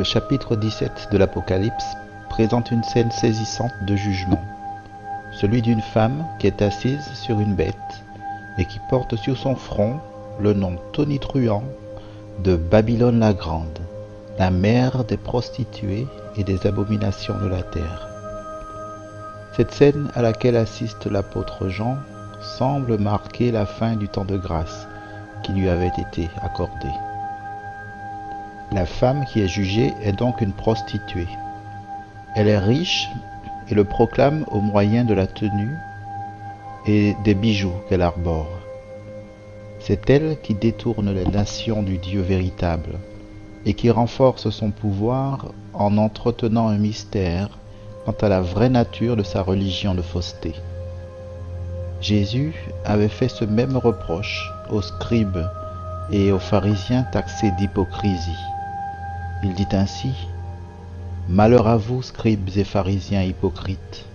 chapitre 17 de l'Apocalypse présente une scène saisissante de jugement, celui d'une femme qui est assise sur une bête et qui porte sur son front le nom tonitruant de Babylone la Grande, la mère des prostituées et des abominations de la terre. Cette scène à laquelle assiste l'apôtre Jean semble marquer la fin du temps de grâce qui lui avait été accordé. La femme qui est jugée est donc une prostituée. Elle est riche et le proclame au moyen de la tenue et des bijoux qu'elle arbore. C'est elle qui détourne les nations du Dieu véritable et qui renforce son pouvoir en entretenant un mystère quant à la vraie nature de sa religion de fausseté. Jésus avait fait ce même reproche aux scribes et aux pharisiens taxés d'hypocrisie. Il dit ainsi : « Malheur à vous, scribes et pharisiens hypocrites,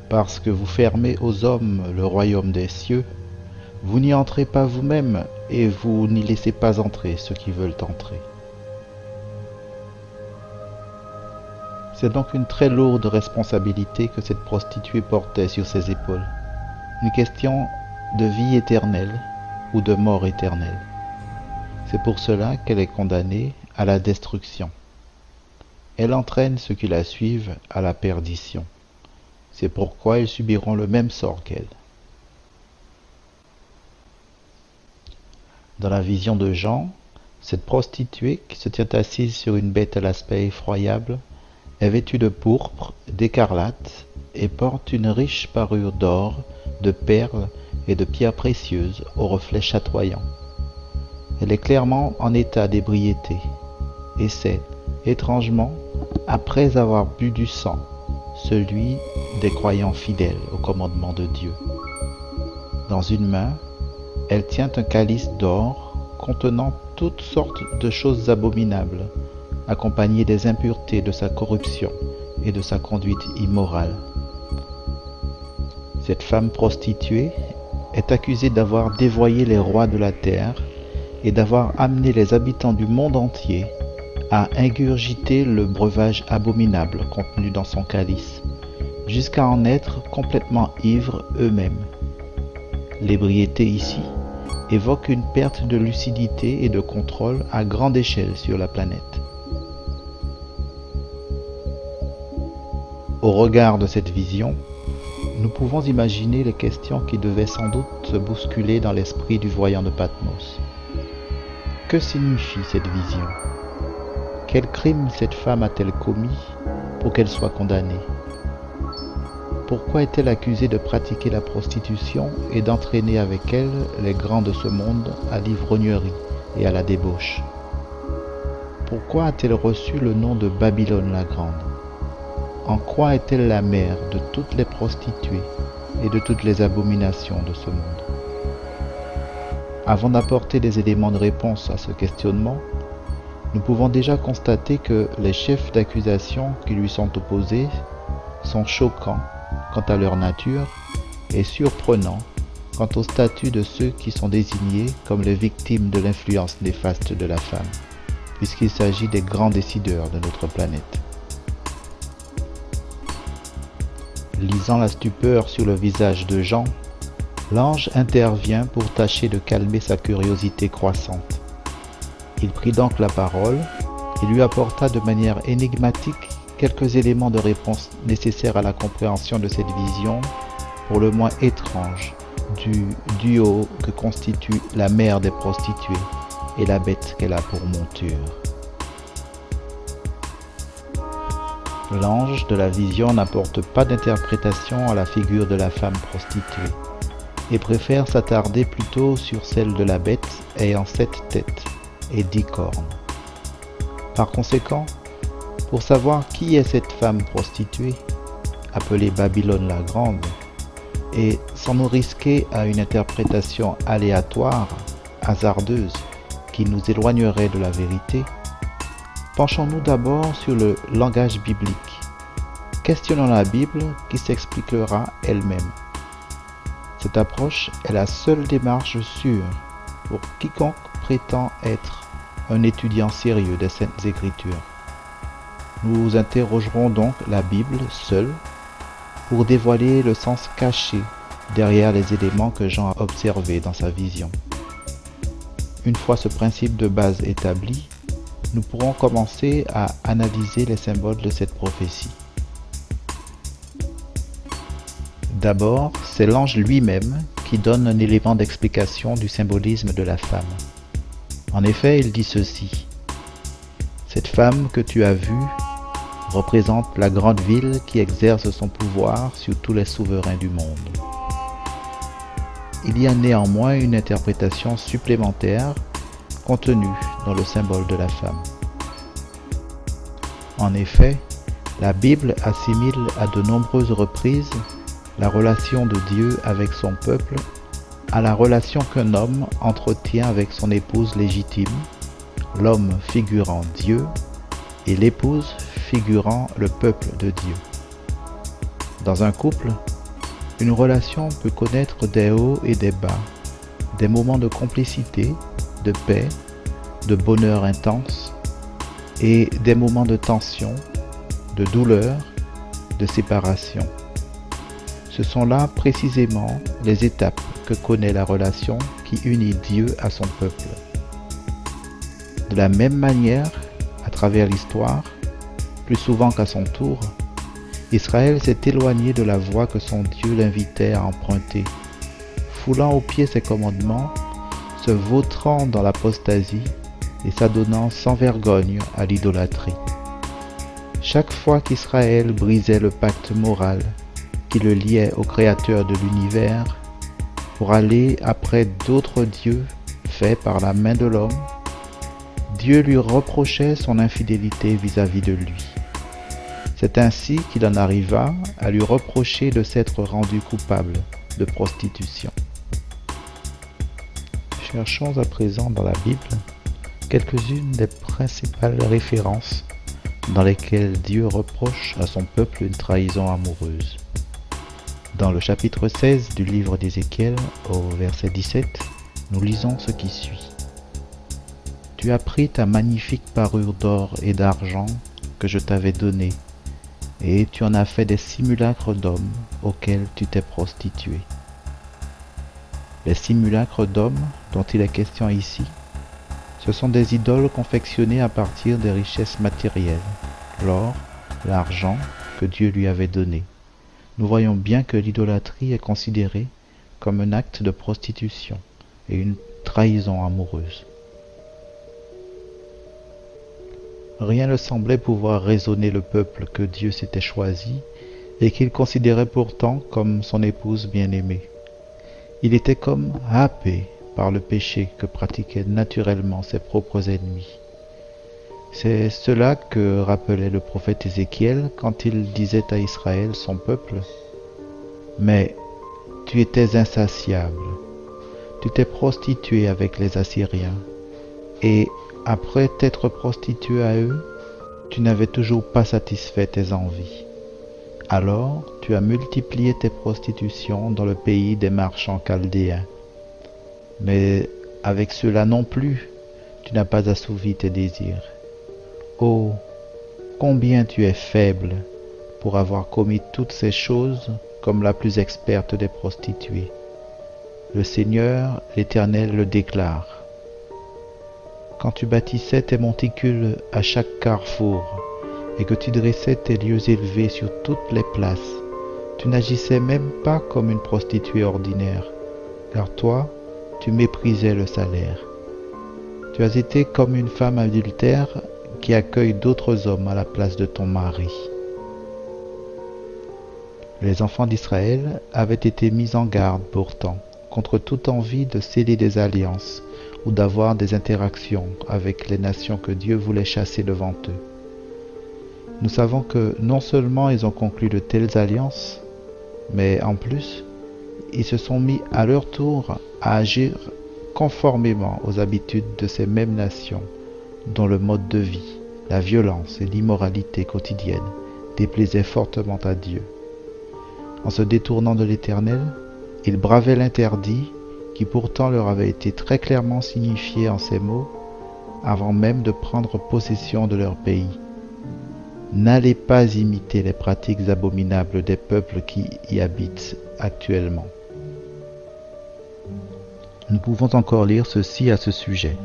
parce que vous fermez aux hommes le royaume des cieux, vous n'y entrez pas vous-même et vous n'y laissez pas entrer ceux qui veulent entrer. » C'est donc une très lourde responsabilité que cette prostituée portait sur ses épaules, une question de vie éternelle ou de mort éternelle. C'est pour cela qu'elle est condamnée à la destruction. Elle entraîne ceux qui la suivent à la perdition. C'est pourquoi ils subiront le même sort qu'elle. Dans la vision de Jean, cette prostituée qui se tient assise sur une bête à l'aspect effroyable est vêtue de pourpre, d'écarlate et porte une riche parure d'or, de perles et de pierres précieuses aux reflets chatoyants. Elle est clairement en état d'ébriété, et c'est, étrangement, après avoir bu du sang, celui des croyants fidèles au commandement de Dieu. Dans une main, elle tient un calice d'or contenant toutes sortes de choses abominables, accompagnées des impuretés de sa corruption et de sa conduite immorale. Cette femme prostituée est accusée d'avoir dévoyé les rois de la terre et d'avoir amené les habitants du monde entier à ingurgiter le breuvage abominable contenu dans son calice, jusqu'à en être complètement ivres eux-mêmes. L'ébriété ici évoque une perte de lucidité et de contrôle à grande échelle sur la planète. Au regard de cette vision, nous pouvons imaginer les questions qui devaient sans doute se bousculer dans l'esprit du voyant de Patmos. Que signifie cette vision ? Quel crime cette femme a-t-elle commis pour qu'elle soit condamnée ? Pourquoi est-elle accusée de pratiquer la prostitution et d'entraîner avec elle les grands de ce monde à l'ivrognerie et à la débauche ? Pourquoi a-t-elle reçu le nom de Babylone la Grande ? En quoi est-elle la mère de toutes les prostituées et de toutes les abominations de ce monde ? Avant d'apporter des éléments de réponse à ce questionnement, nous pouvons déjà constater que les chefs d'accusation qui lui sont opposés sont choquants quant à leur nature et surprenants quant au statut de ceux qui sont désignés comme les victimes de l'influence néfaste de la femme, puisqu'il s'agit des grands décideurs de notre planète. Lisant la stupeur sur le visage de Jean, l'ange intervient pour tâcher de calmer sa curiosité croissante. Il prit donc la parole et lui apporta de manière énigmatique quelques éléments de réponse nécessaires à la compréhension de cette vision pour le moins étrange du duo que constitue la mère des prostituées et la bête qu'elle a pour monture. L'ange de la vision n'apporte pas d'interprétation à la figure de la femme prostituée et préfère s'attarder plutôt sur celle de la bête ayant 7 têtes et 10 cornes. Par conséquent, pour savoir qui est cette femme prostituée, appelée Babylone la Grande, et sans nous risquer à une interprétation aléatoire, hasardeuse, qui nous éloignerait de la vérité, penchons-nous d'abord sur le langage biblique. Questionnons la Bible qui s'expliquera elle-même. Cette approche est la seule démarche sûre pour quiconque prétend être un étudiant sérieux des Saintes Écritures. Nous interrogerons donc la Bible seule pour dévoiler le sens caché derrière les éléments que Jean a observés dans sa vision. Une fois ce principe de base établi, nous pourrons commencer à analyser les symboles de cette prophétie. D'abord, c'est l'ange lui-même qui donne un élément d'explication du symbolisme de la femme. En effet, il dit ceci: « Cette femme que tu as vue représente la grande ville qui exerce son pouvoir sur tous les souverains du monde. » Il y a néanmoins une interprétation supplémentaire contenue dans le symbole de la femme. En effet, la Bible assimile à de nombreuses reprises la relation de Dieu avec son peuple à la relation qu'un homme entretient avec son épouse légitime, l'homme figurant Dieu et l'épouse figurant le peuple de Dieu. Dans un couple, une relation peut connaître des hauts et des bas, des moments de complicité, de paix, de bonheur intense et des moments de tension, de douleur, de séparation. Ce sont là précisément les étapes que connaît la relation qui unit Dieu à son peuple. De la même manière, à travers l'histoire, plus souvent qu'à son tour, Israël s'est éloigné de la voie que son Dieu l'invitait à emprunter, foulant aux pieds ses commandements, se vautrant dans l'apostasie et s'adonnant sans vergogne à l'idolâtrie. Chaque fois qu'Israël brisait le pacte moral qui le liait au Créateur de l'univers pour aller après d'autres dieux faits par la main de l'homme, Dieu lui reprochait son infidélité vis-à-vis de lui. C'est ainsi qu'il en arriva à lui reprocher de s'être rendu coupable de prostitution. Cherchons à présent dans la Bible quelques-unes des principales références dans lesquelles Dieu reproche à son peuple une trahison amoureuse. Dans le chapitre 16 du livre d'Ézéchiel, au verset 17, nous lisons ce qui suit. « Tu as pris ta magnifique parure d'or et d'argent que je t'avais donnée, et tu en as fait des simulacres d'hommes auxquels tu t'es prostitué. » Les simulacres d'hommes dont il est question ici, ce sont des idoles confectionnées à partir des richesses matérielles, l'or, l'argent que Dieu lui avait donné. Nous voyons bien que l'idolâtrie est considérée comme un acte de prostitution et une trahison amoureuse. Rien ne semblait pouvoir raisonner le peuple que Dieu s'était choisi et qu'il considérait pourtant comme son épouse bien-aimée. Il était comme happé par le péché que pratiquaient naturellement ses propres ennemis. C'est cela que rappelait le prophète Ézéchiel quand il disait à Israël, son peuple, « Mais tu étais insatiable, tu t'es prostitué avec les Assyriens, et après t'être prostitué à eux, tu n'avais toujours pas satisfait tes envies. Alors tu as multiplié tes prostitutions dans le pays des marchands chaldéens. Mais avec cela non plus, tu n'as pas assouvi tes désirs. Oh, combien tu es faible pour avoir commis toutes ces choses comme la plus experte des prostituées. Le Seigneur, l'Éternel, le déclare. Quand tu bâtissais tes monticules à chaque carrefour et que tu dressais tes lieux élevés sur toutes les places, tu n'agissais même pas comme une prostituée ordinaire, car toi, tu méprisais le salaire. Tu as été comme une femme adultère qui accueille d'autres hommes à la place de ton mari. Les enfants d'Israël avaient été mis en garde pourtant contre toute envie de sceller des alliances ou d'avoir des interactions avec les nations que Dieu voulait chasser devant eux. Nous savons que non seulement ils ont conclu de telles alliances, mais en plus, ils se sont mis à leur tour à agir conformément aux habitudes de ces mêmes nations dont le mode de vie, la violence et l'immoralité quotidienne déplaisaient fortement à Dieu. En se détournant de l'Éternel, ils bravaient l'interdit qui pourtant leur avait été très clairement signifié en ces mots avant même de prendre possession de leur pays. N'allez pas imiter les pratiques abominables des peuples qui y habitent actuellement. Nous pouvons encore lire ceci à ce sujet.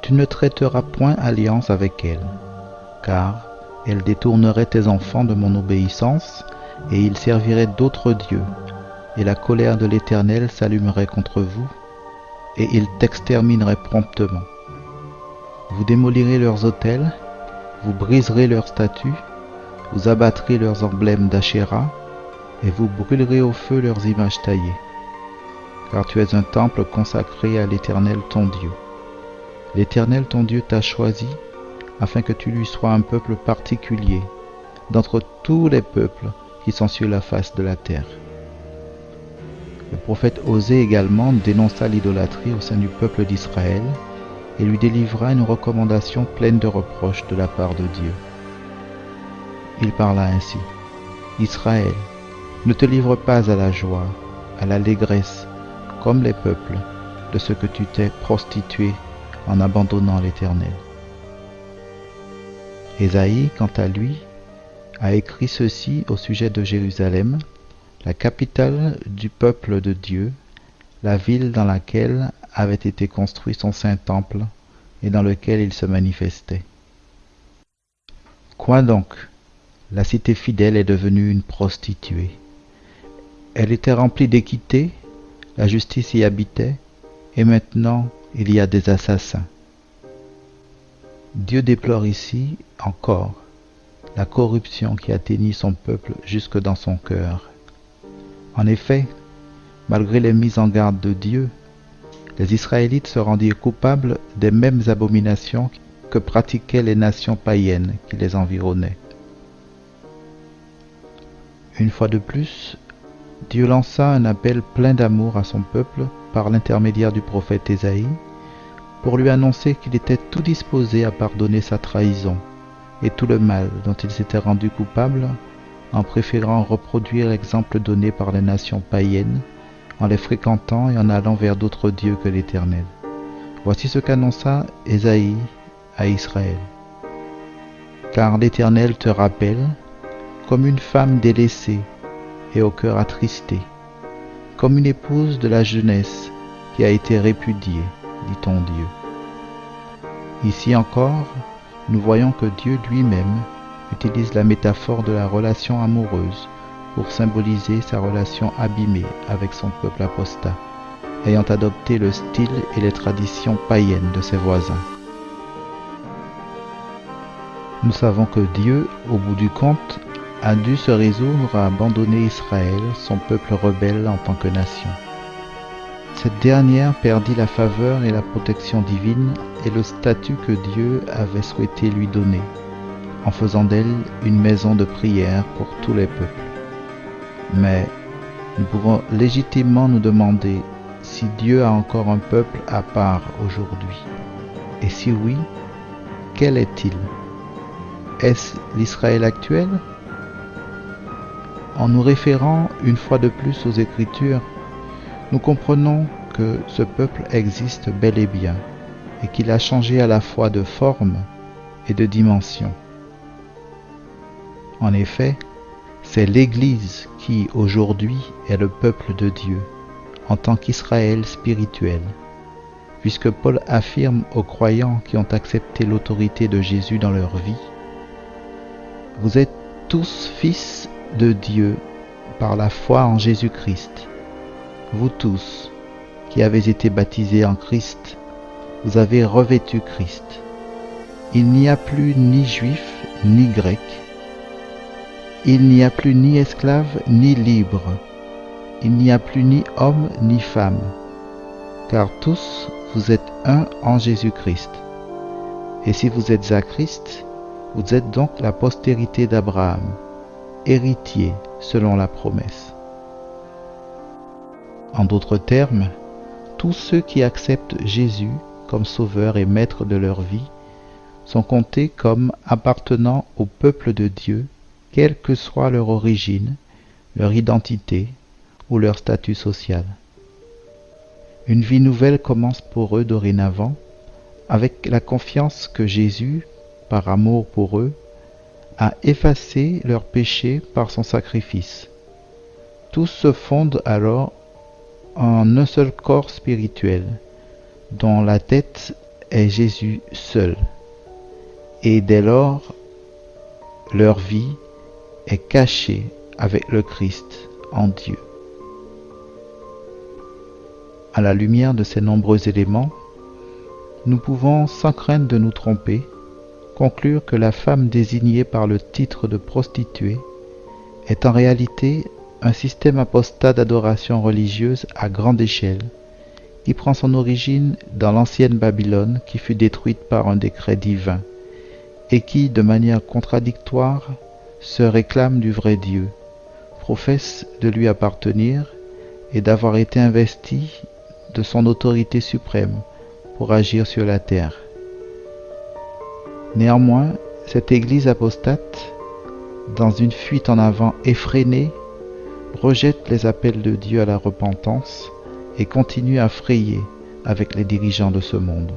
Tu ne traiteras point alliance avec elle, car elle détournerait tes enfants de mon obéissance, et ils serviraient d'autres dieux, et la colère de l'Éternel s'allumerait contre vous, et il t'exterminerait promptement. Vous démolirez leurs autels, vous briserez leurs statues, vous abattrez leurs emblèmes d'Ashéra, et vous brûlerez au feu leurs images taillées. Car tu es un temple consacré à l'Éternel ton Dieu. L'Éternel ton Dieu t'a choisi, afin que tu lui sois un peuple particulier, d'entre tous les peuples qui sont sur la face de la terre. Le prophète Osée également dénonça l'idolâtrie au sein du peuple d'Israël et lui délivra une recommandation pleine de reproches de la part de Dieu. Il parla ainsi. Israël, ne te livre pas à la joie, à l'allégresse, comme les peuples, de ce que tu t'es prostitué en abandonnant l'Éternel. Ésaïe, quant à lui, a écrit ceci au sujet de Jérusalem, la capitale du peuple de Dieu, la ville dans laquelle avait été construit son saint temple et dans lequel il se manifestait. Quoi donc? La cité fidèle est devenue une prostituée. Elle était remplie d'équité, la justice y habitait, et maintenant il y a des assassins. Dieu déplore ici encore la corruption qui atteignit son peuple jusque dans son cœur. En effet, malgré les mises en garde de Dieu, les Israélites se rendirent coupables des mêmes abominations que pratiquaient les nations païennes qui les environnaient. Une fois de plus, Dieu lança un appel plein d'amour à son peuple par l'intermédiaire du prophète Ésaïe pour lui annoncer qu'il était tout disposé à pardonner sa trahison et tout le mal dont il s'était rendu coupable en préférant reproduire l'exemple donné par les nations païennes en les fréquentant et en allant vers d'autres dieux que l'Éternel. Voici ce qu'annonça Ésaïe à Israël. Car l'Éternel te rappelle comme une femme délaissée et au cœur attristé, comme une épouse de la jeunesse qui a été répudiée, dit ton Dieu. Ici encore, nous voyons que Dieu lui-même utilise la métaphore de la relation amoureuse pour symboliser sa relation abîmée avec son peuple apostat, ayant adopté le style et les traditions païennes de ses voisins. Nous savons que Dieu, au bout du compte, a dû se résoudre à abandonner Israël, son peuple rebelle en tant que nation. Cette dernière perdit la faveur et la protection divine et le statut que Dieu avait souhaité lui donner, en faisant d'elle une maison de prière pour tous les peuples. Mais nous pouvons légitimement nous demander si Dieu a encore un peuple à part aujourd'hui. Et si oui, quel est-il? Est-ce l'Israël actuel? En nous référant une fois de plus aux Écritures, nous comprenons que ce peuple existe bel et bien et qu'il a changé à la fois de forme et de dimension. En effet, c'est l'Église qui, aujourd'hui, est le peuple de Dieu, en tant qu'Israël spirituel, puisque Paul affirme aux croyants qui ont accepté l'autorité de Jésus dans leur vie, « Vous êtes tous fils de Dieu par la foi en Jésus-Christ. Vous tous, qui avez été baptisés en Christ, vous avez revêtu Christ. Il n'y a plus ni juif ni grec. Il n'y a plus ni esclave ni libre. Il n'y a plus ni homme ni femme. Car tous, vous êtes un en Jésus-Christ. Et si vous êtes à Christ, vous êtes donc la postérité d'Abraham, héritier selon la promesse. » En d'autres termes, tous ceux qui acceptent Jésus comme sauveur et maître de leur vie sont comptés comme appartenant au peuple de Dieu, quelle que soit leur origine, leur identité ou leur statut social. Une vie nouvelle commence pour eux dorénavant, avec la confiance que Jésus, par amour pour eux, a effacé leurs péchés par son sacrifice. Tous se fondent alors en un seul corps spirituel, dont la tête est Jésus seul. Et dès lors, leur vie est cachée avec le Christ en Dieu. À la lumière de ces nombreux éléments, nous pouvons, sans crainte de nous tromper, conclure que la femme désignée par le titre de prostituée est en réalité un système apostat d'adoration religieuse à grande échelle, qui prend son origine dans l'ancienne Babylone qui fut détruite par un décret divin, et qui, de manière contradictoire, se réclame du vrai Dieu, professe de lui appartenir et d'avoir été investi de son autorité suprême pour agir sur la terre. Néanmoins, cette Église apostate, dans une fuite en avant effrénée, rejette les appels de Dieu à la repentance et continue à frayer avec les dirigeants de ce monde.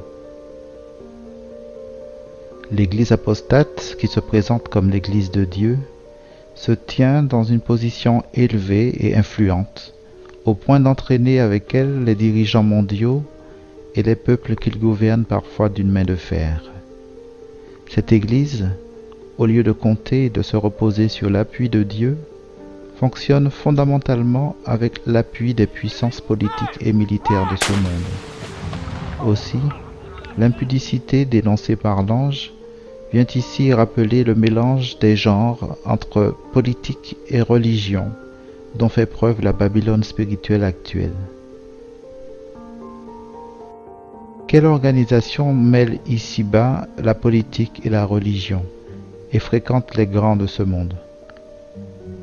L'Église apostate, qui se présente comme l'Église de Dieu, se tient dans une position élevée et influente, au point d'entraîner avec elle les dirigeants mondiaux et les peuples qu'ils gouvernent parfois d'une main de fer. Cette Église, au lieu de compter et de se reposer sur l'appui de Dieu, fonctionne fondamentalement avec l'appui des puissances politiques et militaires de ce monde. Aussi, l'impudicité dénoncée par l'ange vient ici rappeler le mélange des genres entre politique et religion dont fait preuve la Babylone spirituelle actuelle. Quelle organisation mêle ici-bas la politique et la religion et fréquente les grands de ce monde?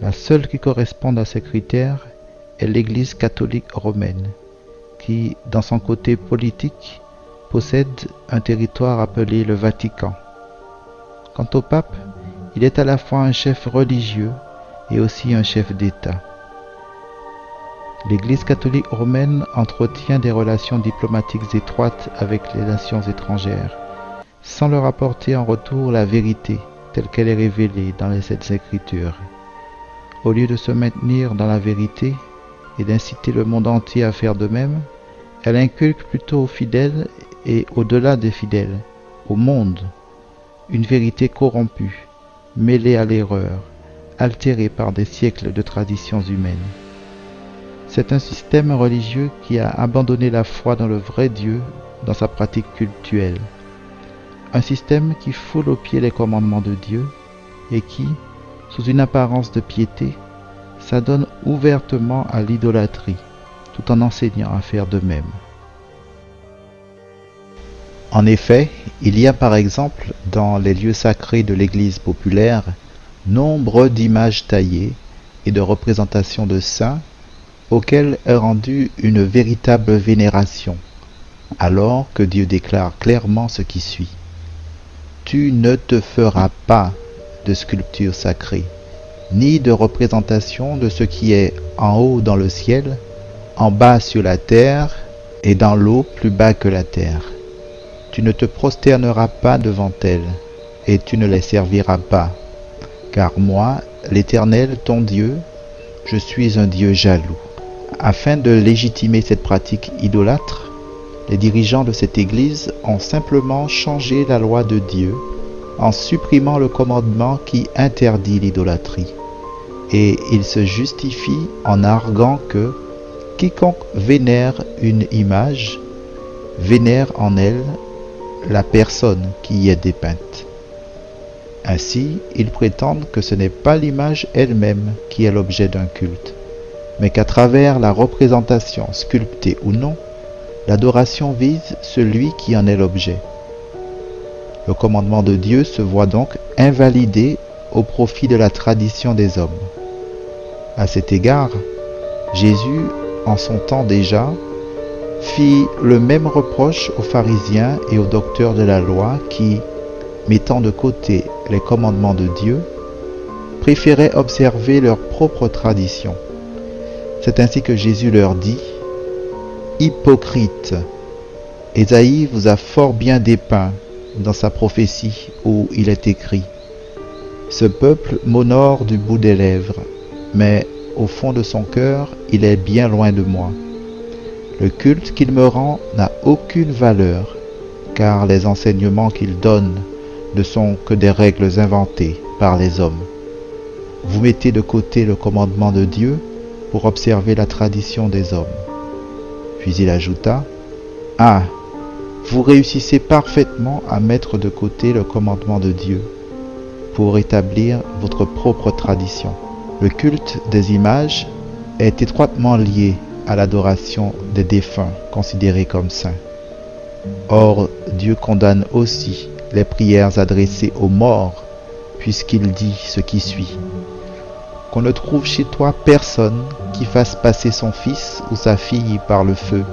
La seule qui corresponde à ces critères est l'Église catholique romaine, qui, dans son côté politique, possède un territoire appelé le Vatican. Quant au pape, il est à la fois un chef religieux et aussi un chef d'État. L'Église catholique romaine entretient des relations diplomatiques étroites avec les nations étrangères, sans leur apporter en retour la vérité telle qu'elle est révélée dans les Saintes Écritures. Au lieu de se maintenir dans la vérité et d'inciter le monde entier à faire de même, elle inculque plutôt aux fidèles et au-delà des fidèles, au monde, une vérité corrompue, mêlée à l'erreur, altérée par des siècles de traditions humaines. C'est un système religieux qui a abandonné la foi dans le vrai Dieu dans sa pratique cultuelle. Un système qui foule aux pieds les commandements de Dieu et qui, sous une apparence de piété, s'adonne ouvertement à l'idolâtrie, tout en enseignant à faire de même. En effet, il y a par exemple dans les lieux sacrés de l'Église populaire nombre d'images taillées et de représentations de saints auxquelles est rendue une véritable vénération, alors que Dieu déclare clairement ce qui suit. Tu ne te feras pas de sculpture sacrée, ni de représentation de ce qui est en haut dans le ciel, en bas sur la terre et dans l'eau plus bas que la terre. Tu ne te prosterneras pas devant elles, et tu ne les serviras pas, car moi, l'Éternel, ton Dieu, je suis un Dieu jaloux. Afin de légitimer cette pratique idolâtre, les dirigeants de cette Église ont simplement changé la loi de Dieu en supprimant le commandement qui interdit l'idolâtrie. Et ils se justifient en arguant que quiconque vénère une image, vénère en elle la personne qui y est dépeinte. Ainsi, ils prétendent que ce n'est pas l'image elle-même qui est l'objet d'un culte, mais qu'à travers la représentation, sculptée ou non, l'adoration vise celui qui en est l'objet. Le commandement de Dieu se voit donc invalidé au profit de la tradition des hommes. À cet égard, Jésus, en son temps déjà, fit le même reproche aux pharisiens et aux docteurs de la loi qui, mettant de côté les commandements de Dieu, préféraient observer leur propre tradition. C'est ainsi que Jésus leur dit « Hypocrites, Ésaïe vous a fort bien dépeint dans sa prophétie où il est écrit « Ce peuple m'honore du bout des lèvres, mais au fond de son cœur, il est bien loin de moi. Le culte qu'il me rend n'a aucune valeur, car les enseignements qu'il donne ne sont que des règles inventées par les hommes. Vous mettez de côté le commandement de Dieu pour observer la tradition des hommes. Puis il ajouta, « Ah, vous réussissez parfaitement à mettre de côté le commandement de Dieu pour établir votre propre tradition. » Le culte des images est étroitement lié à l'adoration des défunts considérés comme saints. Or, Dieu condamne aussi les prières adressées aux morts, puisqu'il dit ce qui suit. Qu'on ne trouve chez toi personne qui fasse passer son fils ou sa fille par le feu,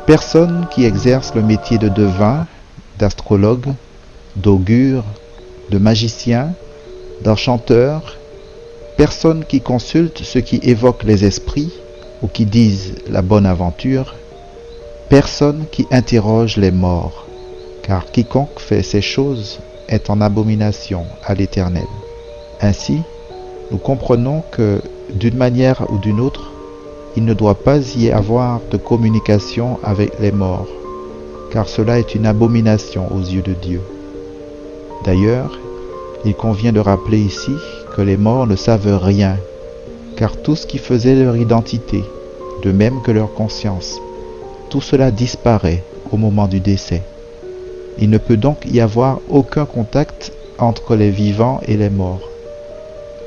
personne qui exerce le métier de devin, d'astrologue, d'augure, de magicien, d'enchanteur, personne qui consulte ceux qui évoquent les esprits ou qui disent la bonne aventure, personne qui interroge les morts, car quiconque fait ces choses est en abomination à l'Éternel. Ainsi, nous comprenons que, d'une manière ou d'une autre, il ne doit pas y avoir de communication avec les morts, car cela est une abomination aux yeux de Dieu. D'ailleurs, il convient de rappeler ici que les morts ne savent rien, car tout ce qui faisait leur identité, de même que leur conscience, tout cela disparaît au moment du décès. Il ne peut donc y avoir aucun contact entre les vivants et les morts.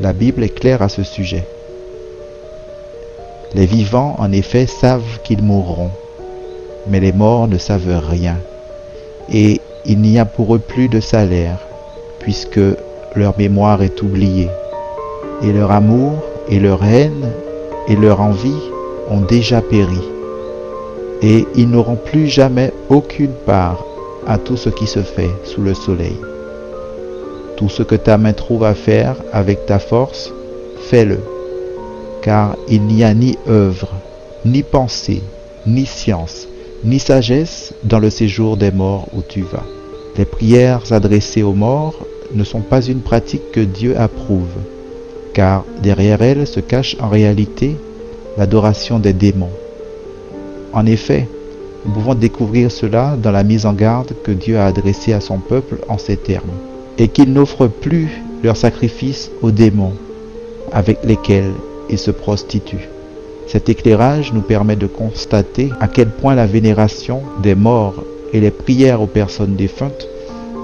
La Bible est claire à ce sujet. Les vivants, en effet, savent qu'ils mourront, mais les morts ne savent rien, et il n'y a pour eux plus de salaire, puisque leur mémoire est oubliée, et leur amour, et leur haine, et leur envie ont déjà péri, et ils n'auront plus jamais aucune part à tout ce qui se fait sous le soleil. Tout ce que ta main trouve à faire avec ta force, fais-le, car il n'y a ni œuvre, ni pensée, ni science, ni sagesse dans le séjour des morts où tu vas. Les prières adressées aux morts ne sont pas une pratique que Dieu approuve, car derrière elles se cache en réalité l'adoration des démons. En effet, nous pouvons découvrir cela dans la mise en garde que Dieu a adressée à son peuple en ces termes, et qu'il n'offre plus leurs sacrifices aux démons, avec lesquels ils se prostituent. Cet éclairage nous permet de constater à quel point la vénération des morts et les prières aux personnes défuntes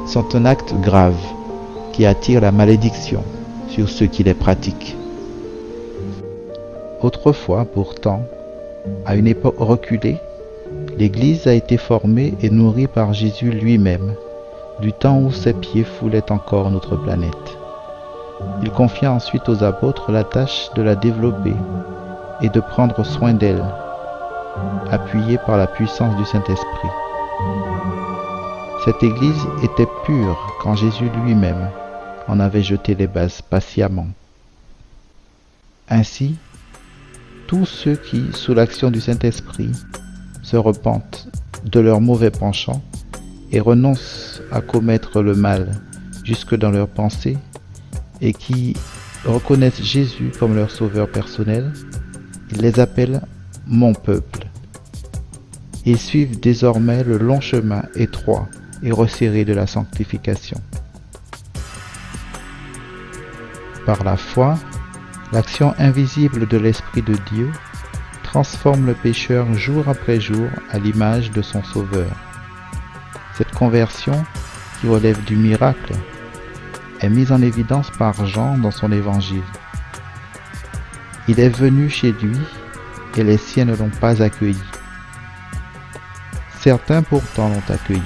sont un acte grave qui attire la malédiction sur ceux qui les pratiquent. Autrefois, pourtant, à une époque reculée, l'Église a été formée et nourrie par Jésus lui-même, du temps où ses pieds foulaient encore notre planète. Il confia ensuite aux apôtres la tâche de la développer et de prendre soin d'elle, appuyée par la puissance du Saint-Esprit. Cette Église était pure quand Jésus lui-même en avait jeté les bases patiemment. Ainsi, tous ceux qui, sous l'action du Saint-Esprit, se repentent de leurs mauvais penchants et renoncent à commettre le mal jusque dans leurs pensées et qui reconnaissent Jésus comme leur sauveur personnel, il les appelle « mon peuple ». Ils suivent désormais le long chemin étroit et resserré de la sanctification. Par la foi, l'action invisible de l'Esprit de Dieu transforme le pécheur jour après jour à l'image de son Sauveur. Cette conversion, qui relève du miracle, est mise en évidence par Jean dans son évangile. Il est venu chez lui et les siens ne l'ont pas accueilli. Certains pourtant l'ont accueilli.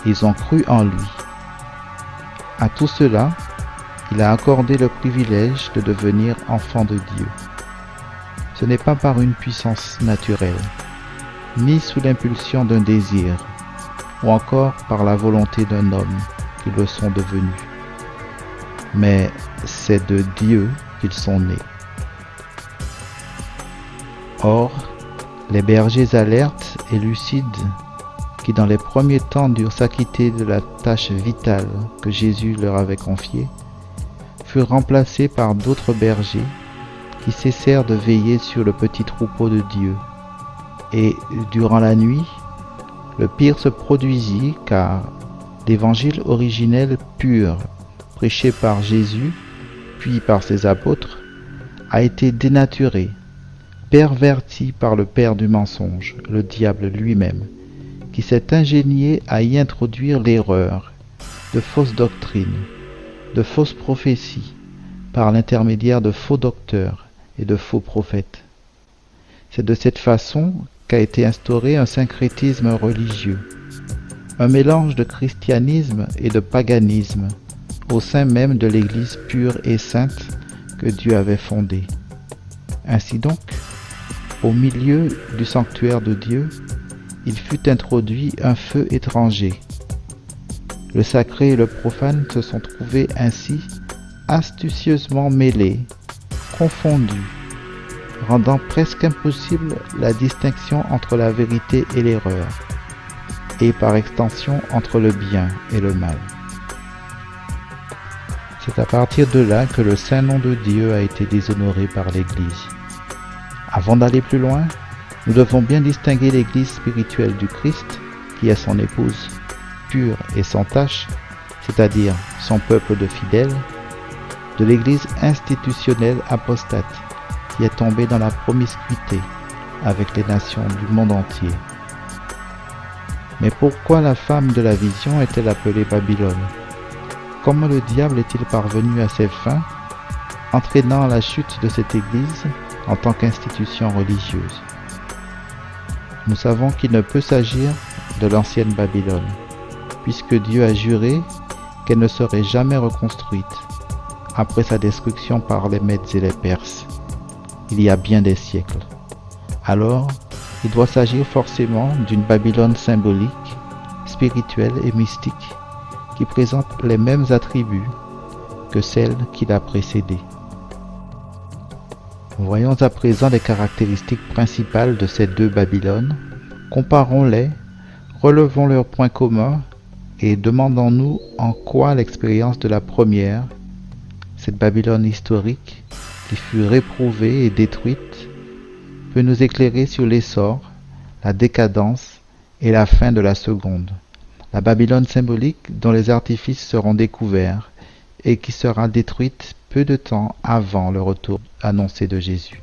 Ils ont cru en lui. À tout cela, il a accordé le privilège de devenir enfant de Dieu. Ce n'est pas par une puissance naturelle, ni sous l'impulsion d'un désir, ou encore par la volonté d'un homme qu'ils le sont devenus, mais c'est de Dieu qu'ils sont nés. Or, les bergers alertes et lucides qui dans les premiers temps durent s'acquitter de la tâche vitale que Jésus leur avait confiée, furent remplacés par d'autres bergers qui cessèrent de veiller sur le petit troupeau de Dieu. Et durant la nuit, le pire se produisit car l'évangile originel pur, prêché par Jésus, puis par ses apôtres, a été dénaturé, perverti par le père du mensonge, le diable lui-même, qui s'est ingénié à y introduire l'erreur, de fausses doctrines, de fausses prophéties, par l'intermédiaire de faux docteurs et de faux prophètes. C'est de cette façon qu'a été instauré un syncrétisme religieux, un mélange de christianisme et de paganisme au sein même de l'Église pure et sainte que Dieu avait fondée. Ainsi donc, au milieu du sanctuaire de Dieu, il fut introduit un feu étranger. Le sacré et le profane se sont trouvés ainsi astucieusement mêlés, confondus, rendant presque impossible la distinction entre la vérité et l'erreur, et par extension entre le bien et le mal. C'est à partir de là que le saint nom de Dieu a été déshonoré par l'Église. Avant d'aller plus loin, nous devons bien distinguer l'Église spirituelle du Christ, qui est son épouse, pure et sans tache, c'est-à-dire son peuple de fidèles, de l'Église institutionnelle apostate, qui est tombée dans la promiscuité avec les nations du monde entier. Mais pourquoi la femme de la vision est-elle appelée Babylone? Comment le diable est-il parvenu à ses fins, entraînant la chute de cette Église en tant qu'institution religieuse? Nous savons qu'il ne peut s'agir de l'ancienne Babylone, puisque Dieu a juré qu'elle ne serait jamais reconstruite après sa destruction par les Mèdes et les Perses, il y a bien des siècles. Alors, il doit s'agir forcément d'une Babylone symbolique, spirituelle et mystique, qui présente les mêmes attributs que celle qui l'a précédée. Voyons à présent les caractéristiques principales de ces deux Babylones, comparons-les, relevons leurs points communs et demandons-nous en quoi l'expérience de la première, cette Babylone historique, qui fut réprouvée et détruite, peut nous éclairer sur l'essor, la décadence et la fin de la seconde, la Babylone symbolique dont les artifices seront découverts et qui sera détruite peu de temps avant le retour annoncé de Jésus.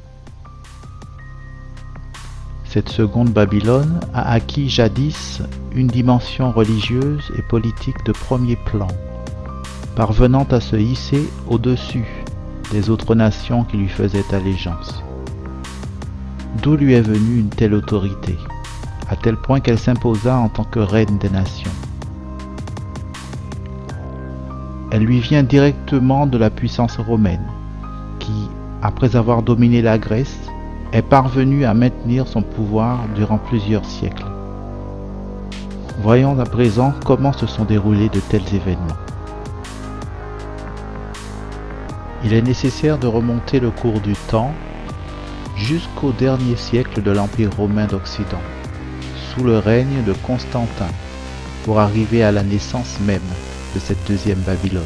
Cette seconde Babylone a acquis jadis une dimension religieuse et politique de premier plan, parvenant à se hisser au-dessus des autres nations qui lui faisaient allégeance. D'où lui est venue une telle autorité, à tel point qu'elle s'imposa en tant que reine des nations. Elle lui vient directement de la puissance romaine, qui, après avoir dominé la Grèce, est parvenue à maintenir son pouvoir durant plusieurs siècles. Voyons à présent comment se sont déroulés de tels événements. Il est nécessaire de remonter le cours du temps jusqu'au dernier siècle de l'Empire romain d'Occident, sous le règne de Constantin, pour arriver à la naissance même de cette deuxième Babylone.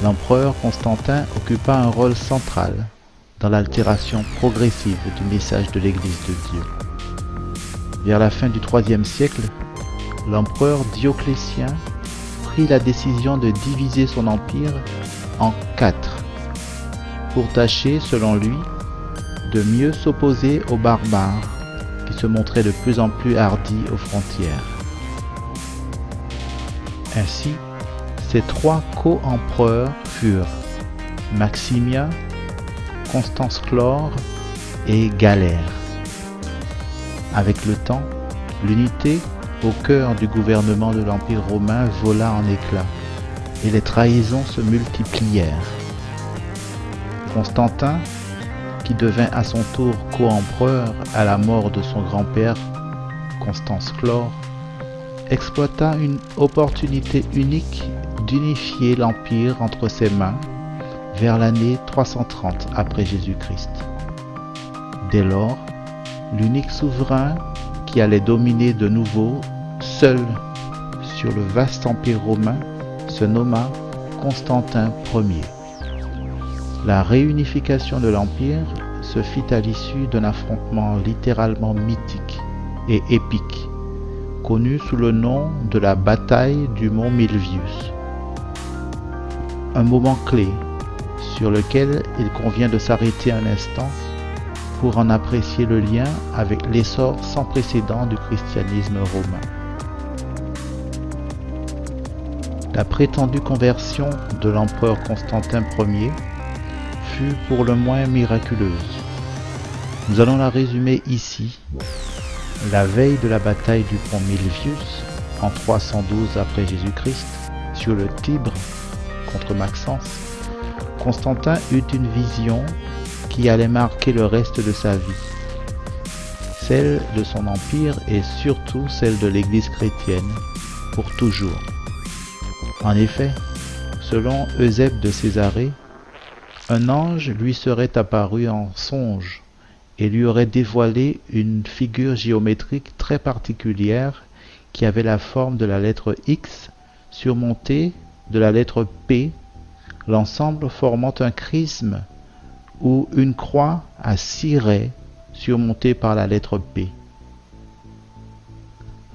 L'empereur Constantin occupa un rôle central dans l'altération progressive du message de l'Église de Dieu. Vers la fin du IIIe siècle, l'empereur Dioclétien prit la décision de diviser son empire en 4, pour tâcher, selon lui, de mieux s'opposer aux barbares qui se montraient de plus en plus hardis aux frontières. Ainsi, ces 3 co-empereurs furent Maximien, Constance Chlore et Galère. Avec le temps, l'unité au cœur du gouvernement de l'Empire romain vola en éclats et les trahisons se multiplièrent. Constantin, qui devint à son tour co-empereur à la mort de son grand-père, Constance Chlore, exploita une opportunité unique d'unifier l'Empire entre ses mains vers l'année 330 après Jésus-Christ. Dès lors, l'unique souverain qui allait dominer de nouveau seul sur le vaste empire romain, se nomma Constantin Ier. La réunification de l'empire se fit à l'issue d'un affrontement littéralement mythique et épique, connu sous le nom de la bataille du mont Milvius. Un moment clé sur lequel il convient de s'arrêter un instant pour en apprécier le lien avec l'essor sans précédent du christianisme romain. La prétendue conversion de l'empereur Constantin Ier fut pour le moins miraculeuse. Nous allons la résumer ici. La veille de la bataille du pont Milvius, en 312 après Jésus-Christ, sur le Tibre, contre Maxence, Constantin eut une vision qui allait marquer le reste de sa vie, celle de son empire et surtout celle de l'Église chrétienne, pour toujours. En effet, selon Eusèbe de Césarée, un ange lui serait apparu en songe et lui aurait dévoilé une figure géométrique très particulière qui avait la forme de la lettre X surmontée de la lettre P, l'ensemble formant un chrisme ou une croix à 6 raies surmontée par la lettre P.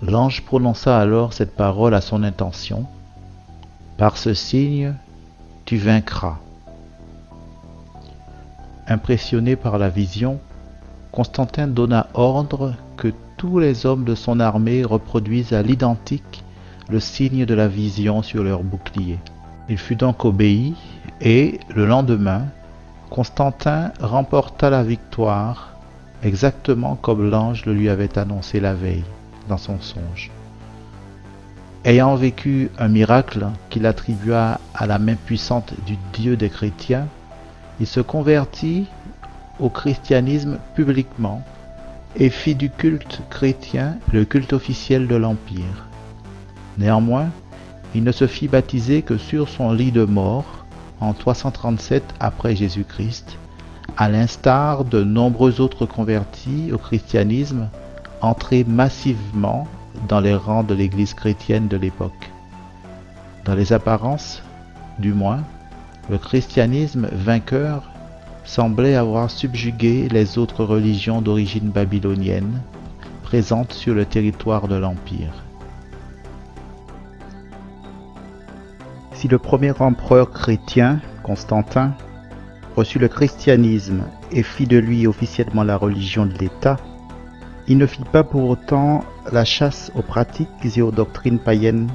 L'ange prononça alors cette parole à son intention: « Par ce signe, tu vaincras. » Impressionné par la vision, Constantin donna ordre que tous les hommes de son armée reproduisent à l'identique le signe de la vision sur leur bouclier. Il fut donc obéi et, le lendemain, Constantin remporta la victoire exactement comme l'ange le lui avait annoncé la veille dans son songe. Ayant vécu un miracle qu'il attribua à la main puissante du Dieu des chrétiens, il se convertit au christianisme publiquement et fit du culte chrétien le culte officiel de l'Empire. Néanmoins, il ne se fit baptiser que sur son lit de mort en 337 après Jésus-Christ, à l'instar de nombreux autres convertis au christianisme entrés massivement dans les rangs de l'Église chrétienne de l'époque. Dans les apparences, du moins, le christianisme vainqueur semblait avoir subjugué les autres religions d'origine babylonienne présentes sur le territoire de l'Empire. Si le premier empereur chrétien, Constantin, reçut le christianisme et fit de lui officiellement la religion de l'État, il ne fit pas pour autant la chasse aux pratiques et aux doctrines païennes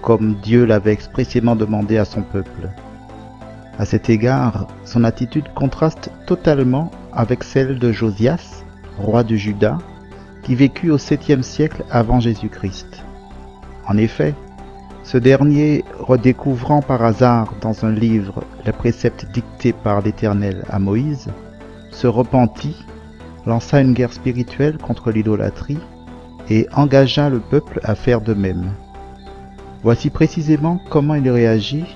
comme Dieu l'avait expressément demandé à son peuple. À cet égard, son attitude contraste totalement avec celle de Josias, roi de Juda, qui vécut au 7e siècle avant Jésus-Christ. En effet, ce dernier, redécouvrant par hasard dans un livre les préceptes dictés par l'Éternel à Moïse, se repentit, lança une guerre spirituelle contre l'idolâtrie et engagea le peuple à faire de même. Voici précisément comment il réagit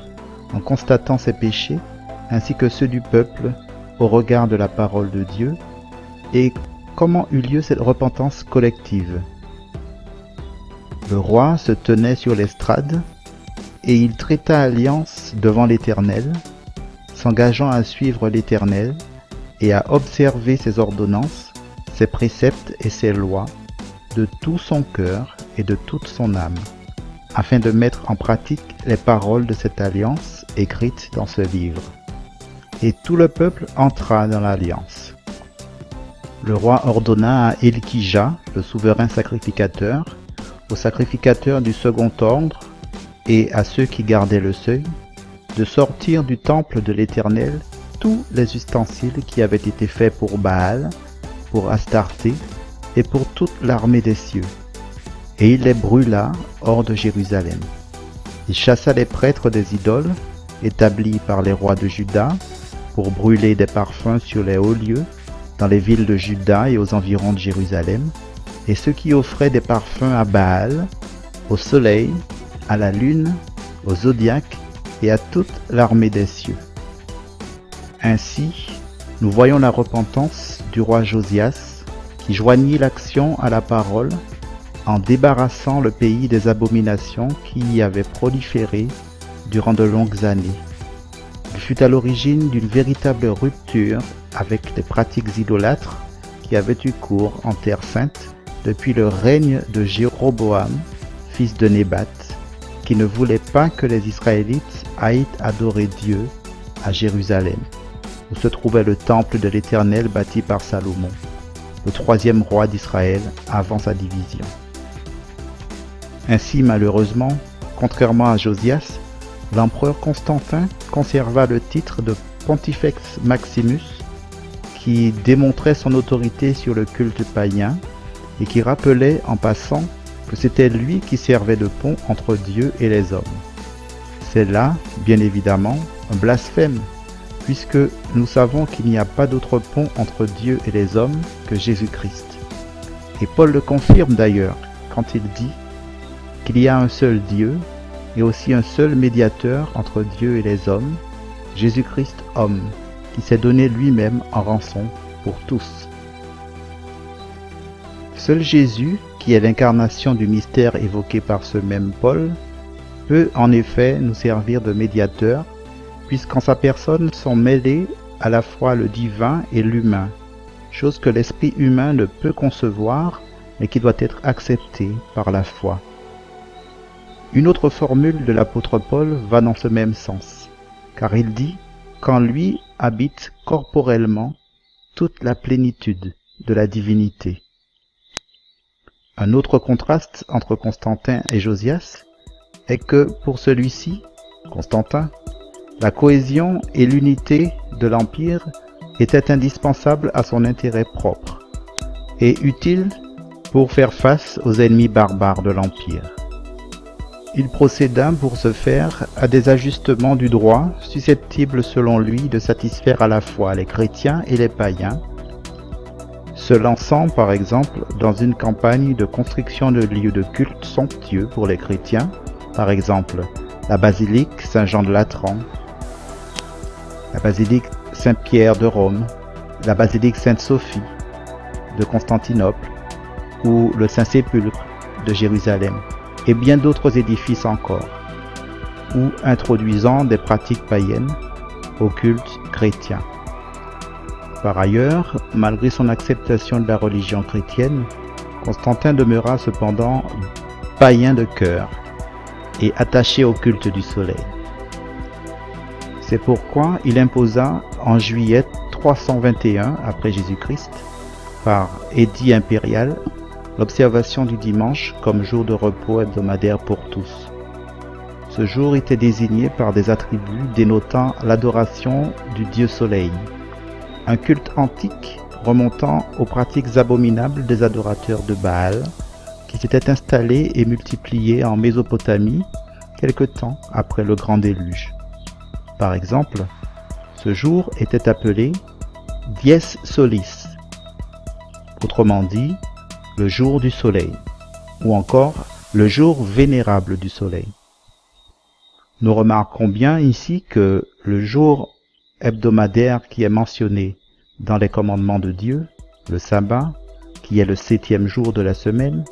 en constatant ses péchés, ainsi que ceux du peuple au regard de la parole de Dieu, et comment eut lieu cette repentance collective. Le roi se tenait sur l'estrade, et il traita alliance devant l'Éternel, s'engageant à suivre l'Éternel et à observer ses ordonnances, ses préceptes et ses lois, de tout son cœur et de toute son âme, afin de mettre en pratique les paroles de cette alliance écrites dans ce livre. Et tout le peuple entra dans l'alliance. Le roi ordonna à Hilkija, le souverain sacrificateur, aux sacrificateurs du second ordre et à ceux qui gardaient le seuil, de sortir du temple de l'Éternel tous les ustensiles qui avaient été faits pour Baal, pour Astarté et pour toute l'armée des cieux. Et il les brûla hors de Jérusalem. Il chassa les prêtres des idoles, établis par les rois de Juda, pour brûler des parfums sur les hauts lieux, dans les villes de Juda et aux environs de Jérusalem, et ceux qui offraient des parfums à Baal, au soleil, à la lune, au zodiaque et à toute l'armée des cieux. Ainsi, nous voyons la repentance du roi Josias, qui joignit l'action à la parole en débarrassant le pays des abominations qui y avaient proliféré durant de longues années. Il fut à l'origine d'une véritable rupture avec les pratiques idolâtres qui avaient eu cours en Terre Sainte depuis le règne de Jéroboam, fils de Nébat, qui ne voulait pas que les Israélites aillent adorer Dieu à Jérusalem, où se trouvait le temple de l'Éternel bâti par Salomon, le troisième roi d'Israël avant sa division. Ainsi, malheureusement, contrairement à Josias, l'empereur Constantin conserva le titre de Pontifex Maximus, qui démontrait son autorité sur le culte païen et qui rappelait en passant que c'était lui qui servait de pont entre Dieu et les hommes. C'est là, bien évidemment, un blasphème, puisque nous savons qu'il n'y a pas d'autre pont entre Dieu et les hommes que Jésus-Christ. Et Paul le confirme d'ailleurs quand il dit qu'il y a un seul Dieu et aussi un seul médiateur entre Dieu et les hommes, Jésus-Christ homme, qui s'est donné lui-même en rançon pour tous. Seul Jésus, qui est l'incarnation du mystère évoqué par ce même Paul, peut en effet nous servir de médiateur, puisqu'en sa personne sont mêlés à la fois le divin et l'humain, chose que l'esprit humain ne peut concevoir, mais qui doit être acceptée par la foi. Une autre formule de l'apôtre Paul va dans ce même sens, car il dit qu'en lui habite corporellement toute la plénitude de la divinité. Un autre contraste entre Constantin et Josias est que pour celui-ci, Constantin, la cohésion et l'unité de l'Empire étaient indispensables à son intérêt propre et utiles pour faire face aux ennemis barbares de l'Empire. Il procéda pour ce faire à des ajustements du droit susceptibles selon lui de satisfaire à la fois les chrétiens et les païens, se lançant par exemple dans une campagne de construction de lieux de culte somptueux pour les chrétiens, par exemple la basilique Saint-Jean de Latran, la basilique Saint-Pierre de Rome, la basilique Sainte-Sophie de Constantinople ou le Saint-Sépulcre de Jérusalem, et bien d'autres édifices encore, ou introduisant des pratiques païennes au culte chrétien. Par ailleurs, malgré son acceptation de la religion chrétienne, Constantin demeura cependant païen de cœur et attaché au culte du soleil. C'est pourquoi il imposa en juillet 321 après Jésus-Christ, par édit impérial, l'observation du dimanche comme jour de repos hebdomadaire pour tous. Ce jour était désigné par des attributs dénotant l'adoration du dieu soleil, un culte antique remontant aux pratiques abominables des adorateurs de Baal qui s'étaient installés et multipliés en Mésopotamie quelque temps après le grand déluge. Par exemple, ce jour était appelé Dies Solis, autrement dit, le jour du soleil, ou encore le jour vénérable du soleil. Nous remarquons bien ici que le jour hebdomadaire qui est mentionné dans les commandements de Dieu, le sabbat, qui est le 7e jour de la semaine,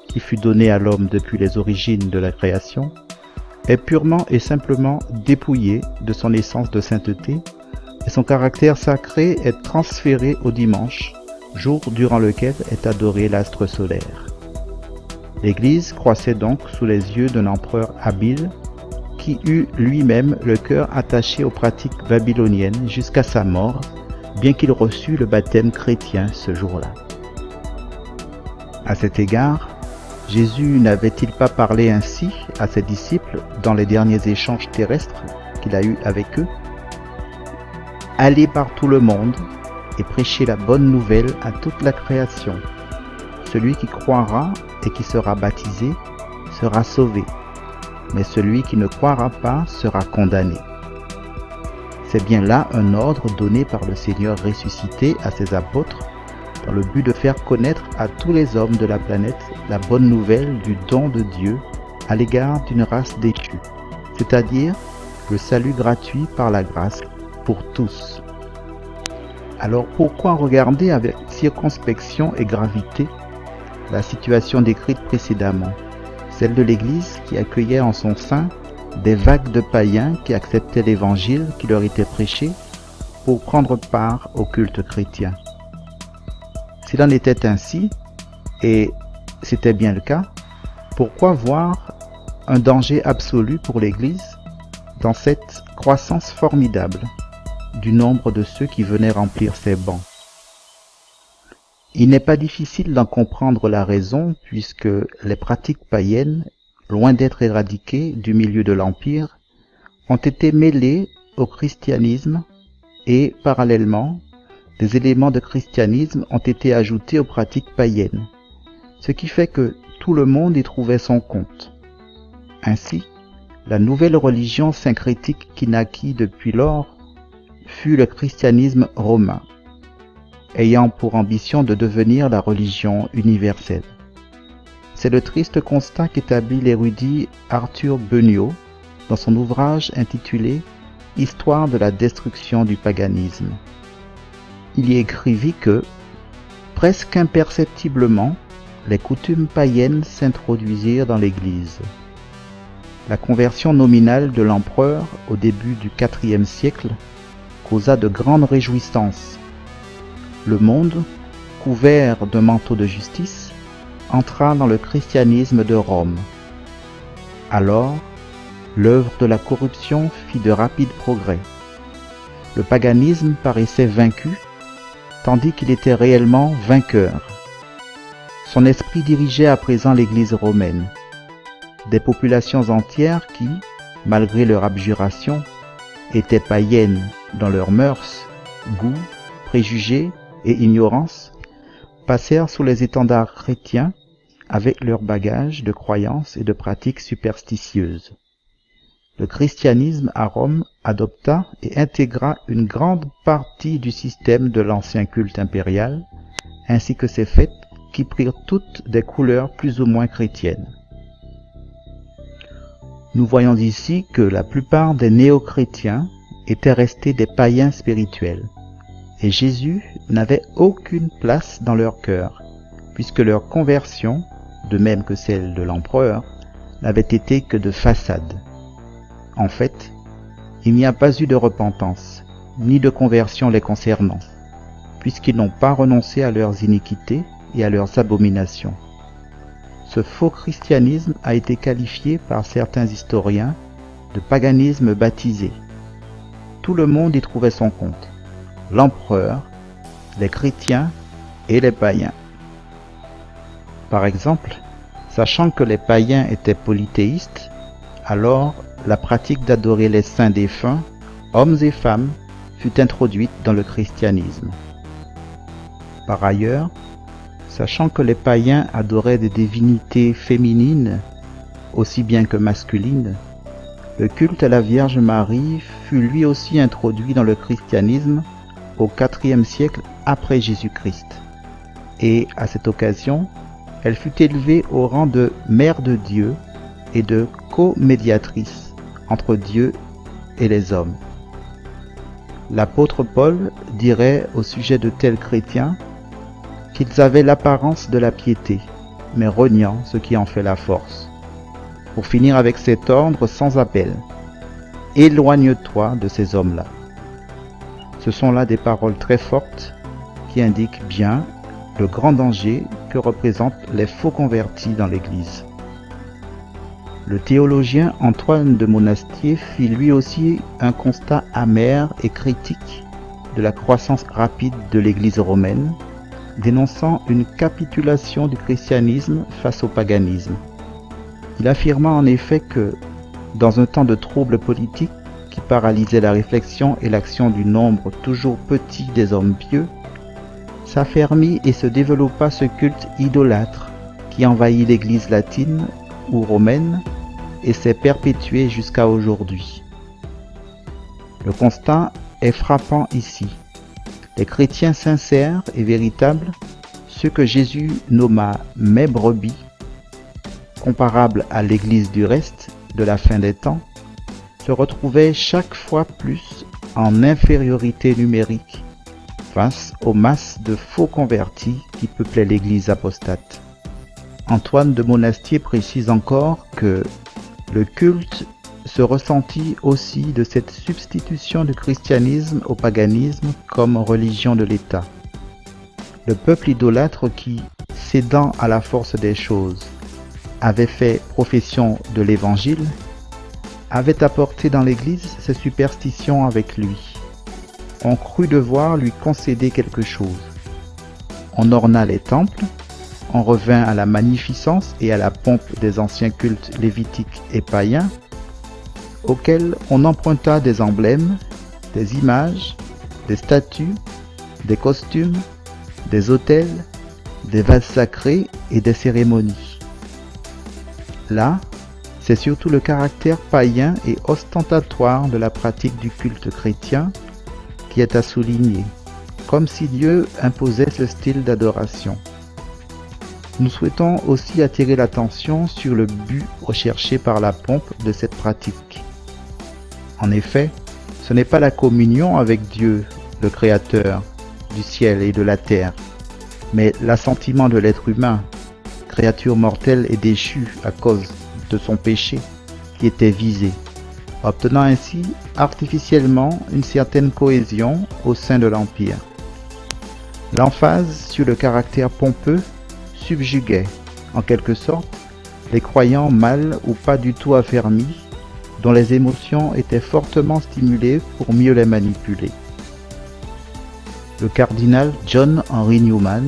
qui fut donné à l'homme depuis les origines de la création, est purement et simplement dépouillé de son essence de sainteté et son caractère sacré est transféré au dimanche, jour durant lequel est adoré l'astre solaire. L'Église croissait donc sous les yeux d'un empereur habile qui eut lui-même le cœur attaché aux pratiques babyloniennes jusqu'à sa mort, bien qu'il reçût le baptême chrétien ce jour-là. À cet égard, Jésus n'avait-il pas parlé ainsi à ses disciples dans les derniers échanges terrestres qu'il a eus avec eux ? « Allez par tout le monde et prêchez la bonne nouvelle à toute la création. Celui qui croira et qui sera baptisé sera sauvé, mais celui qui ne croira pas sera condamné. » C'est bien là un ordre donné par le Seigneur ressuscité à ses apôtres dans le but de faire connaître à tous les hommes de la planète la bonne nouvelle du don de Dieu à l'égard d'une race déchue, c'est-à-dire le salut gratuit par la grâce pour tous. Alors pourquoi regarder avec circonspection et gravité la situation décrite précédemment, celle de l'Église qui accueillait en son sein des vagues de païens qui acceptaient l'évangile qui leur était prêché pour prendre part au culte chrétien. S'il en était ainsi, et c'était bien le cas, pourquoi voir un danger absolu pour l'Église dans cette croissance formidable du nombre de ceux qui venaient remplir ses bancs? Il n'est pas difficile d'en comprendre la raison puisque les pratiques païennes, loin d'être éradiquées du milieu de l'Empire, ont été mêlées au christianisme et, parallèlement, des éléments de christianisme ont été ajoutés aux pratiques païennes, ce qui fait que tout le monde y trouvait son compte. Ainsi, la nouvelle religion syncrétique qui naquit depuis lors fut le christianisme romain, ayant pour ambition de devenir la religion universelle. C'est le triste constat qu'établit l'érudit Arthur Beugnot dans son ouvrage intitulé « Histoire de la destruction du paganisme ». Il y écrivit que, presque imperceptiblement, les coutumes païennes s'introduisirent dans l'Église. La conversion nominale de l'empereur au début du IVe siècle causa de grandes réjouissances. Le monde, couvert d'un manteau de justice, entra dans le christianisme de Rome. Alors, l'œuvre de la corruption fit de rapides progrès. Le paganisme paraissait vaincu, tandis qu'il était réellement vainqueur. Son esprit dirigeait à présent l'Église romaine. Des populations entières qui, malgré leur abjuration, étaient païennes dans leurs mœurs, goûts, préjugés et ignorance, passèrent sous les étendards chrétiens avec leur bagage de croyances et de pratiques superstitieuses. Le christianisme à Rome adopta et intégra une grande partie du système de l'ancien culte impérial, ainsi que ses fêtes qui prirent toutes des couleurs plus ou moins chrétiennes. Nous voyons ici que la plupart des néo-chrétiens étaient restés des païens spirituels, et Jésus n'avait aucune place dans leur cœur, puisque leur conversion, de même que celle de l'empereur, n'avait été que de façade. En fait, il n'y a pas eu de repentance, ni de conversion les concernant, puisqu'ils n'ont pas renoncé à leurs iniquités et à leurs abominations. Ce faux christianisme a été qualifié par certains historiens de paganisme baptisé. Tout le monde y trouvait son compte, l'empereur, les chrétiens et les païens. Par exemple, sachant que les païens étaient polythéistes, alors la pratique d'adorer les saints défunts, hommes et femmes, fut introduite dans le christianisme. Par ailleurs, sachant que les païens adoraient des divinités féminines aussi bien que masculines, le culte à la Vierge Marie fut lui aussi introduit dans le christianisme au IVe siècle après Jésus-Christ. Et à cette occasion, elle fut élevée au rang de mère de Dieu et de co-médiatrice entre Dieu et les hommes. L'apôtre Paul dirait au sujet de tels chrétiens qu'ils avaient l'apparence de la piété, mais reniant ce qui en fait la force. Pour finir avec cet ordre sans appel, éloigne-toi de ces hommes-là. Ce sont là des paroles très fortes qui indiquent bien le grand danger que représentent les faux convertis dans l'Église. Le théologien Antoine de Monastier fit lui aussi un constat amer et critique de la croissance rapide de l'Église romaine, dénonçant une capitulation du christianisme face au paganisme. Il affirma en effet que, dans un temps de troubles politiques qui paralysaient la réflexion et l'action du nombre toujours petit des hommes pieux, s'affermit et se développa ce culte idolâtre qui envahit l'Église latine ou romaine et s'est perpétué jusqu'à aujourd'hui. Le constat est frappant ici. Les chrétiens sincères et véritables, ceux que Jésus nomma « mes brebis », comparables à l'Église du reste de la fin des temps, se retrouvaient chaque fois plus en infériorité numérique face aux masses de faux convertis qui peuplaient l'Église apostate. Antoine de Monastier précise encore que le culte se ressentit aussi de cette substitution du christianisme au paganisme comme religion de l'État. Le peuple idolâtre qui, cédant à la force des choses, avait fait profession de l'Évangile, avait apporté dans l'Église ses superstitions avec lui. On crut devoir lui concéder quelque chose. On orna les temples, on revint à la magnificence et à la pompe des anciens cultes lévitiques et païens, auxquels on emprunta des emblèmes, des images, des statues, des costumes, des autels, des vases sacrés et des cérémonies. Là, c'est surtout le caractère païen et ostentatoire de la pratique du culte chrétien qui est à souligner, comme si Dieu imposait ce style d'adoration. Nous souhaitons aussi attirer l'attention sur le but recherché par la pompe de cette pratique. En effet, ce n'est pas la communion avec Dieu, le Créateur du ciel et de la terre, mais l'assentiment de l'être humain, créature mortelle et déchue à cause de son péché, qui était visé, obtenant ainsi artificiellement une certaine cohésion au sein de l'Empire. L'emphase sur le caractère pompeux subjuguait, en quelque sorte, les croyants mal ou pas du tout affermis, dont les émotions étaient fortement stimulées pour mieux les manipuler. Le cardinal John Henry Newman,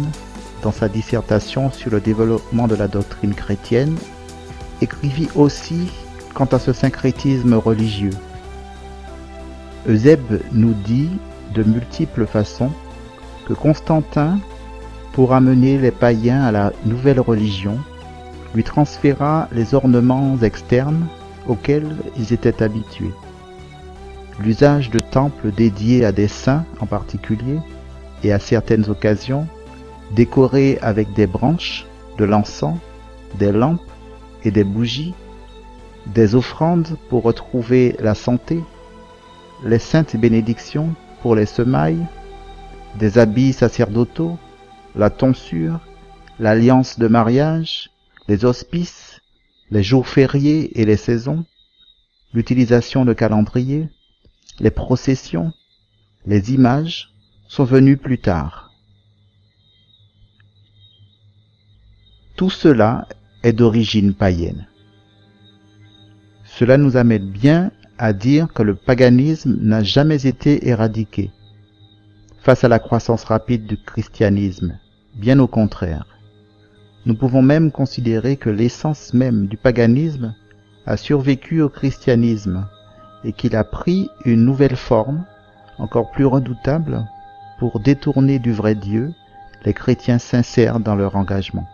dans sa dissertation sur le développement de la doctrine chrétienne, écrivit aussi quant à ce syncrétisme religieux. Eusèbe nous dit de multiples façons que Constantin, pour amener les païens à la nouvelle religion, lui transféra les ornements externes auxquels ils étaient habitués. L'usage de temples dédiés à des saints en particulier et à certaines occasions, décorés avec des branches, de l'encens, des lampes et des bougies, des offrandes pour retrouver la santé, les saintes bénédictions pour les semailles, des habits sacerdotaux, la tonsure, l'alliance de mariage, les hospices, les jours fériés et les saisons, l'utilisation de calendriers, les processions, les images sont venus plus tard. Tout cela est d'origine païenne. Cela nous amène bien à dire que le paganisme n'a jamais été éradiqué face à la croissance rapide du christianisme, bien au contraire. Nous pouvons même considérer que l'essence même du paganisme a survécu au christianisme et qu'il a pris une nouvelle forme, encore plus redoutable, pour détourner du vrai Dieu les chrétiens sincères dans leur engagement.